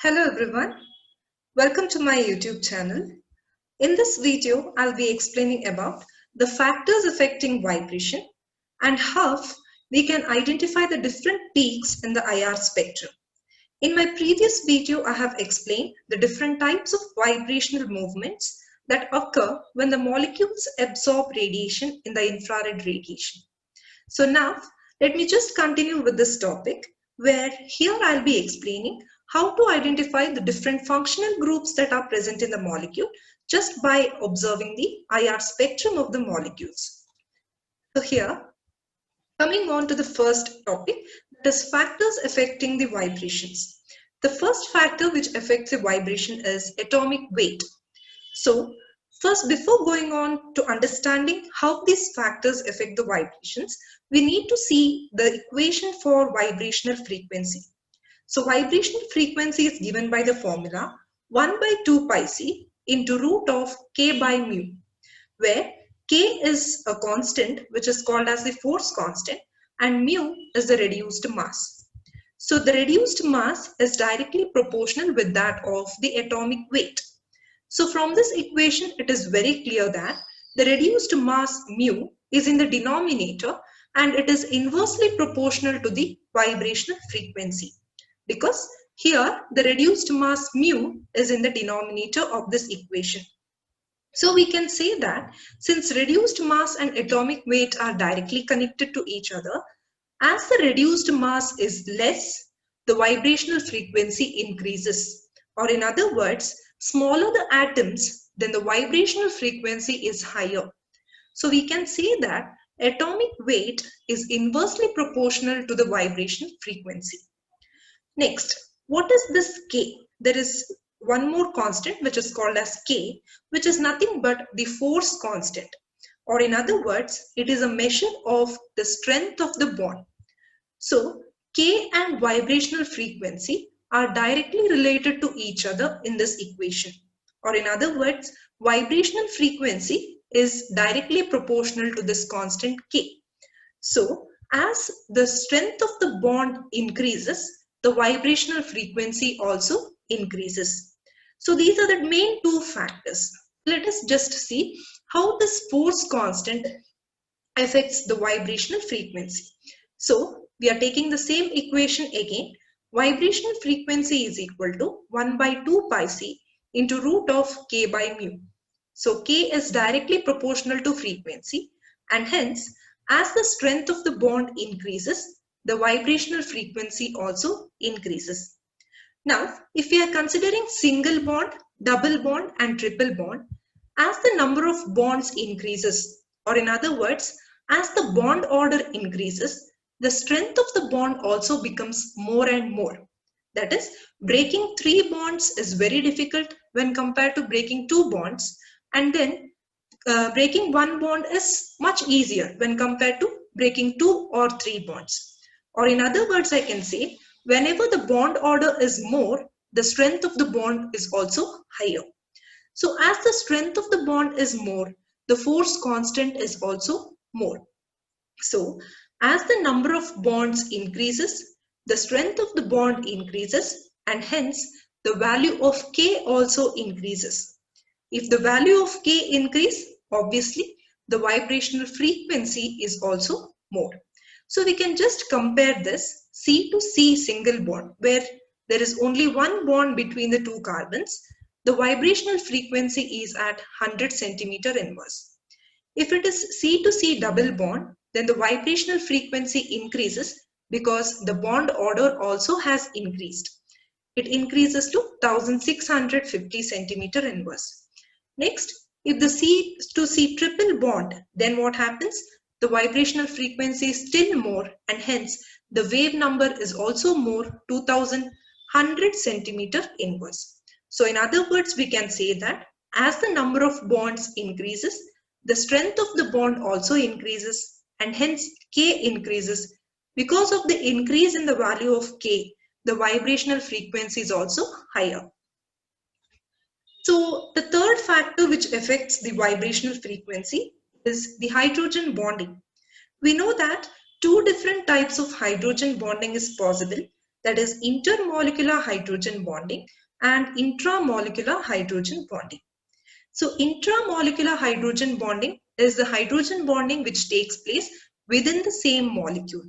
Hello everyone, welcome to my YouTube channel. In this video, I'll be explaining about the factors affecting vibration and how we can identify the different peaks in the IR spectrum. In my previous video, I have explained the different types of vibrational movements that occur when the molecules absorb radiation in the infrared radiation. So now, let me just continue with this topic where here I'll be explaining how to identify the different functional groups that are present in the molecule just by observing the IR spectrum of the molecules. So here, coming on to the first topic, that is factors affecting the vibrations. The first factor which affects the vibration is atomic weight. So first, before going on to understanding how these factors affect the vibrations, we need to see the equation for vibrational frequency. So vibrational frequency is given by the formula 1 by 2 pi c into root of k by mu, where k is a constant which is called as the force constant and mu is the reduced mass. So the reduced mass is directly proportional with that of the atomic weight. So from this equation, it is very clear that the reduced mass mu is in the denominator and it is inversely proportional to the vibrational frequency, because here the reduced mass mu is in the denominator of this equation. So we can say that since reduced mass and atomic weight are directly connected to each other, as the reduced mass is less, the vibrational frequency increases. Or in other words, smaller the atoms, then the vibrational frequency is higher. So we can say that atomic weight is inversely proportional to the vibrational frequency. Next, what is this K? There is one more constant which is called as K, which is nothing but the force constant. Or in other words, it is a measure of the strength of the bond. So K and vibrational frequency are directly related to each other in this equation. Or in other words, vibrational frequency is directly proportional to this constant K. So as the strength of the bond increases, the vibrational frequency also increases. So these are the main two factors. Let us just see how this force constant affects the vibrational frequency. So we are taking the same equation again. Vibrational frequency is equal to 1 by 2 pi c into root of k by mu. So k is directly proportional to frequency, and hence as the strength of the bond increases, the vibrational frequency also increases. Now, if we are considering single bond, double bond and triple bond, as the number of bonds increases, or in other words, as the bond order increases, the strength of the bond also becomes more and more. That is, breaking 3 bonds is very difficult when compared to breaking 2 bonds, and then breaking 1 bond is much easier when compared to breaking 2 or 3 bonds. Or in other words, I can say, whenever the bond order is more, the strength of the bond is also higher. So as the strength of the bond is more, the force constant is also more. So as the number of bonds increases, the strength of the bond increases, and hence the value of K also increases. If the value of K increase, obviously the vibrational frequency is also more. So we can just compare this C to C single bond, where there is only one bond between the two carbons. The vibrational frequency is at 100 centimeter inverse. If it is C to C double bond, then the vibrational frequency increases because the bond order also has increased. It increases to 1650 centimeter inverse. Next, if the C to C triple bond, then what happens? The vibrational frequency is still more, and hence the wave number is also more, 2100 centimeter inverse. So in other words, we can say that as the number of bonds increases, the strength of the bond also increases, and hence K increases. Because of the increase in the value of K, the vibrational frequency is also higher. So the third factor which affects the vibrational frequency is the hydrogen bonding. We know that two different types of hydrogen bonding is possible. that is intermolecular hydrogen bonding and intramolecular hydrogen bonding. So intramolecular hydrogen bonding is the hydrogen bonding which takes place within the same molecule,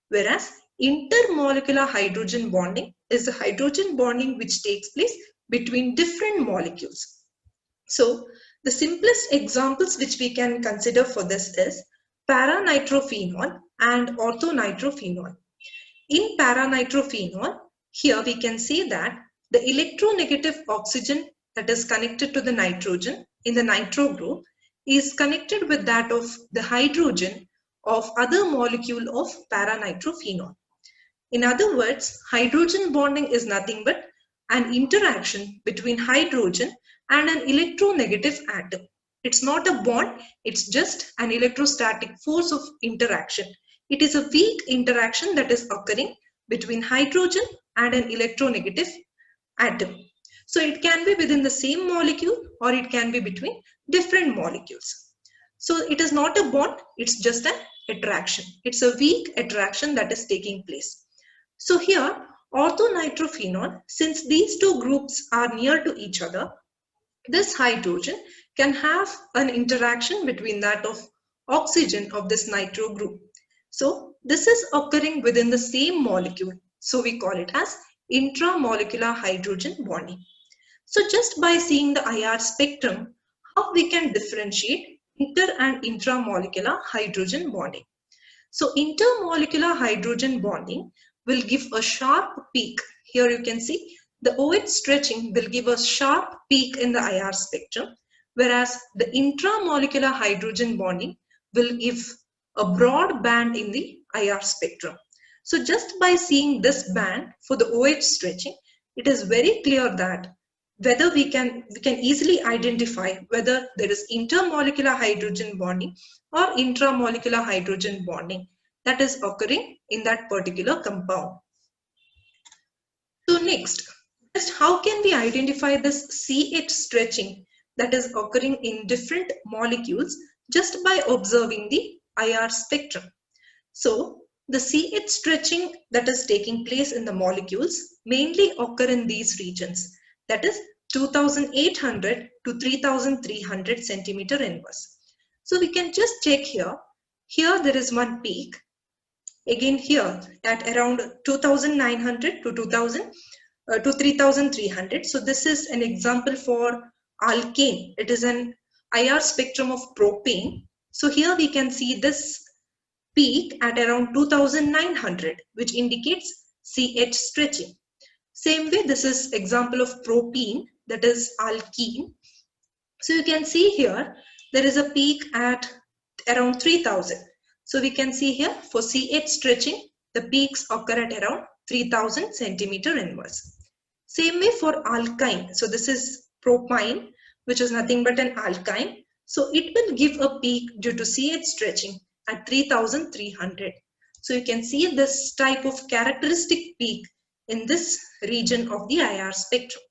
whereas intermolecular hydrogen bonding is the hydrogen bonding which takes place between different molecules. So the simplest examples which we can consider for this is paranitrophenol and orthonitrophenol. In paranitrophenol, here we can see that the electronegative oxygen that is connected to the nitrogen in the nitro group is connected with that of the hydrogen of other molecule of paranitrophenol. In other words, hydrogen bonding is nothing but an interaction between hydrogen and an electronegative atom. It's not a bond, it's just an electrostatic force of interaction. It is a weak interaction that is occurring between hydrogen and an electronegative atom. So it can be within the same molecule or it can be between different molecules. So it is not a bond, it's just an attraction. It's a weak attraction that is taking place. So here, orthonitrophenol, since these two groups are near to each other, this hydrogen can have an interaction between that of oxygen of this nitro group. So this is occurring within the same molecule. So we call it as intramolecular hydrogen bonding. So just by seeing the IR spectrum, how we can differentiate inter and intramolecular hydrogen bonding. So intermolecular hydrogen bonding will give a sharp peak. Here you can see the OH stretching will give a sharp peak in the IR spectrum, whereas the intramolecular hydrogen bonding will give a broad band in the IR spectrum. So just by seeing this band for the OH stretching, it is very clear that whether we can easily identify whether there is intermolecular hydrogen bonding or intramolecular hydrogen bonding that is occurring in that particular compound. So next, just how can we identify this CH stretching that is occurring in different molecules just by observing the IR spectrum? So the CH stretching that is taking place in the molecules mainly occur in these regions, that is 2800 to 3300 centimeter inverse. So we can just check here. Here there is one peak. Again here at around 2900 to 3300. So this is an example for alkane. It is an IR spectrum of propane. So here we can see this peak at around 2900, which indicates CH stretching. Same way, this is example of propene, that is alkene. So you can see here there is a peak at around 3000. So we can see here for CH stretching, the peaks occur at around 3000 centimeter inverse. Same way for alkyne. So this is propyne, which is nothing but an alkyne. So it will give a peak due to CH stretching at 3300. So you can see this type of characteristic peak in this region of the IR spectrum.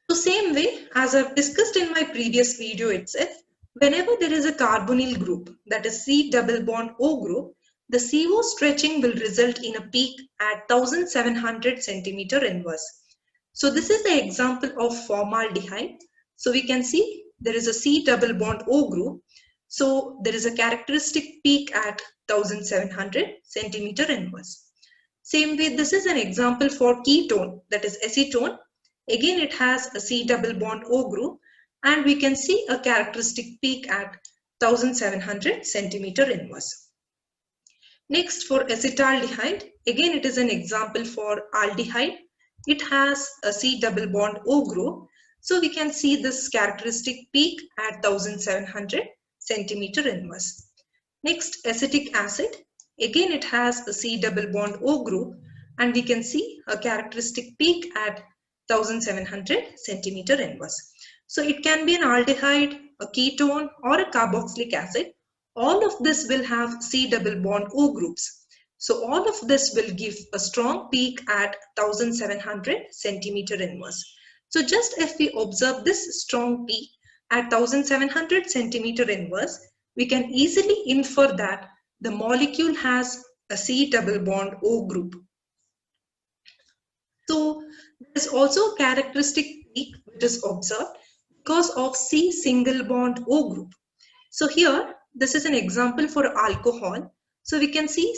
So same way as I've discussed in my previous video itself, whenever there is a carbonyl group, that is C double bond O group, the CO stretching will result in a peak at 1700 centimeter inverse. So this is the example of formaldehyde. So we can see there is a C double bond O group. So there is a characteristic peak at 1700 centimeter inverse. Same way, this is an example for ketone, that is acetone. Again, it has a C double bond O group, and we can see a characteristic peak at 1700 centimeter inverse. Next, for acetaldehyde, again it is an example for aldehyde. It has a C double bond O group, so we can see this characteristic peak at 1700 centimeter inverse. Next, acetic acid, again it has a C double bond O group, and we can see a characteristic peak at 1700 centimeter inverse. So it can be an aldehyde, a ketone, or a carboxylic acid. All of this will have C double bond O groups. So all of this will give a strong peak at 1700 centimeter inverse. So just if we observe this strong peak at 1700 centimeter inverse, we can easily infer that the molecule has a C double bond O group. There is also a characteristic peak which is observed because of C single bond O group. So here, this is an example for alcohol. So we can see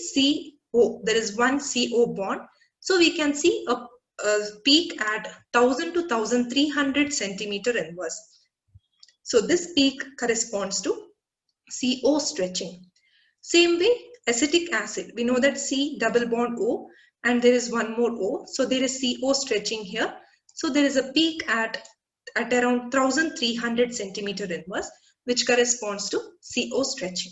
CO, there is one CO bond. So we can see a peak at 1000 to 1300 centimeter inverse. So this peak corresponds to CO stretching. Same way, acetic acid, we know that C double bond O and there is one more O. So there is CO stretching here. So there is a peak at around 1300 centimeter inverse, which corresponds to CO stretching.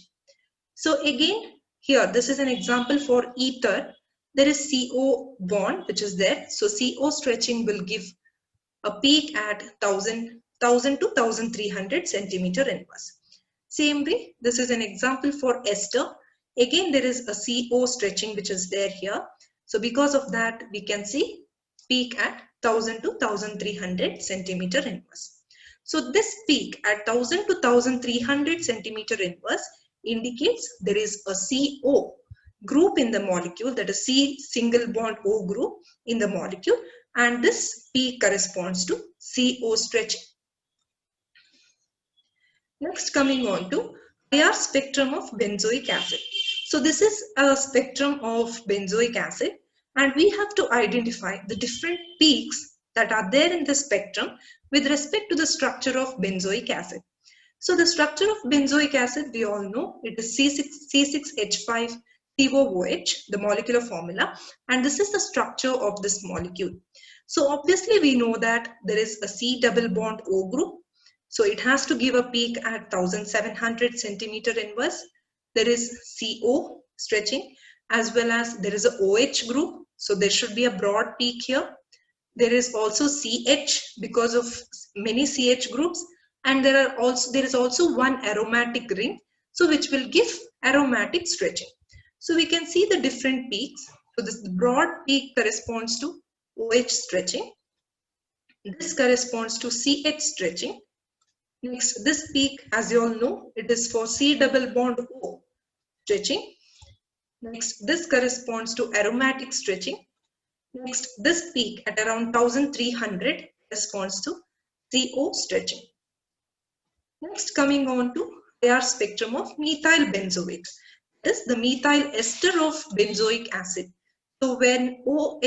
So again, here, this is an example for ether. There is CO bond, which is there. So CO stretching will give a peak at 1000 to 1300 centimeter inverse. Same way, this is an example for ester. Again, there is a CO stretching which is there here. So because of that, we can see peak at 1000 to 1300 centimeter inverse. So this peak at 1000 to 1300 centimeter inverse indicates there is a CO group in the molecule, that is C single bond O group in the molecule, and this peak corresponds to CO stretching. Next, coming on to IR spectrum of benzoic acid. So this is a spectrum of benzoic acid, and we have to identify the different peaks that are there in the spectrum with respect to the structure of benzoic acid. So the structure of benzoic acid, we all know, it is C6H5COOH, the molecular formula, and this is the structure of this molecule. So obviously we know that there is a C double bond O group. So it has to give a peak at 1700 centimeter inverse. There is CO stretching, as well as there is a OH group. So there should be a broad peak here. There is also CH because of many CH groups, and there is also one aromatic ring, so which will give aromatic stretching. So we can see the different peaks. So this broad peak corresponds to OH stretching. This corresponds to CH stretching. Next, this peak, as you all know, it is for C double bond O stretching. Next, this corresponds to aromatic stretching. Next, this peak at around 1300 corresponds to CO stretching. Next, coming on to IR spectrum of methyl benzoate. That is the methyl ester of benzoic acid. So when OH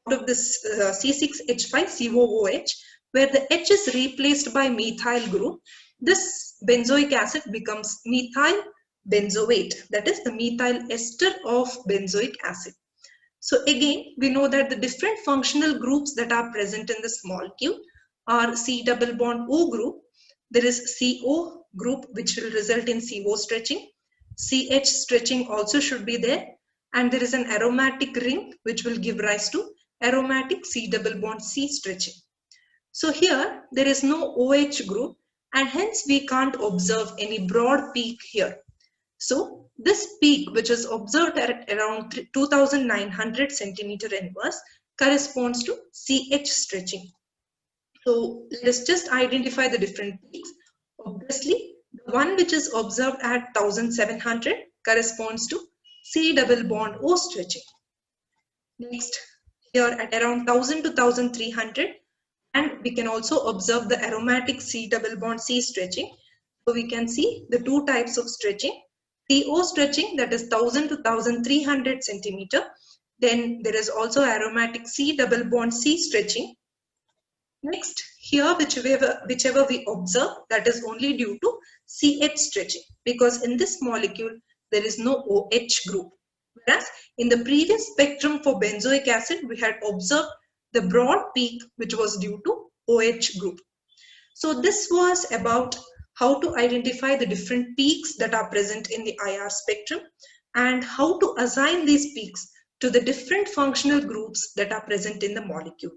out of this C6H5COOH, where the H is replaced by methyl group, this benzoic acid becomes methyl benzoate. That is the methyl ester of benzoic acid. So again, we know that the different functional groups that are present in this molecule are C double bond O group. There is CO group which will result in CO stretching. CH stretching also should be there. And there is an aromatic ring which will give rise to aromatic C double bond C stretching. So here there is no OH group, and hence we can't observe any broad peak here. So this peak, which is observed at around 2900 centimeter inverse, corresponds to CH stretching. So let's just identify the different peaks. Obviously, the one which is observed at 1700 corresponds to C double bond O stretching. Next, here at around 1000 to 1300, and we can also observe the aromatic C double bond C stretching. So we can see the two types of stretching. CO stretching, that is 1000 to 1300 centimeter. Then there is also aromatic C double bond C stretching. Next, here whichever we observe, that is only due to CH stretching, because in this molecule there is no OH group. Whereas in the previous spectrum for benzoic acid, we had observed the broad peak which was due to OH group. So this was about how to identify the different peaks that are present in the IR spectrum and how to assign these peaks to the different functional groups that are present in the molecule.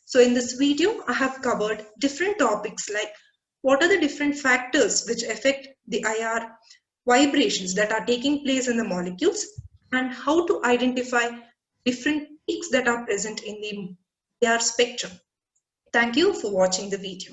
So in this video, I have covered different topics like what are the different factors which affect the IR vibrations that are taking place in the molecules, and how to identify different peaks that are present in the IR spectrum. Thank you for watching the video.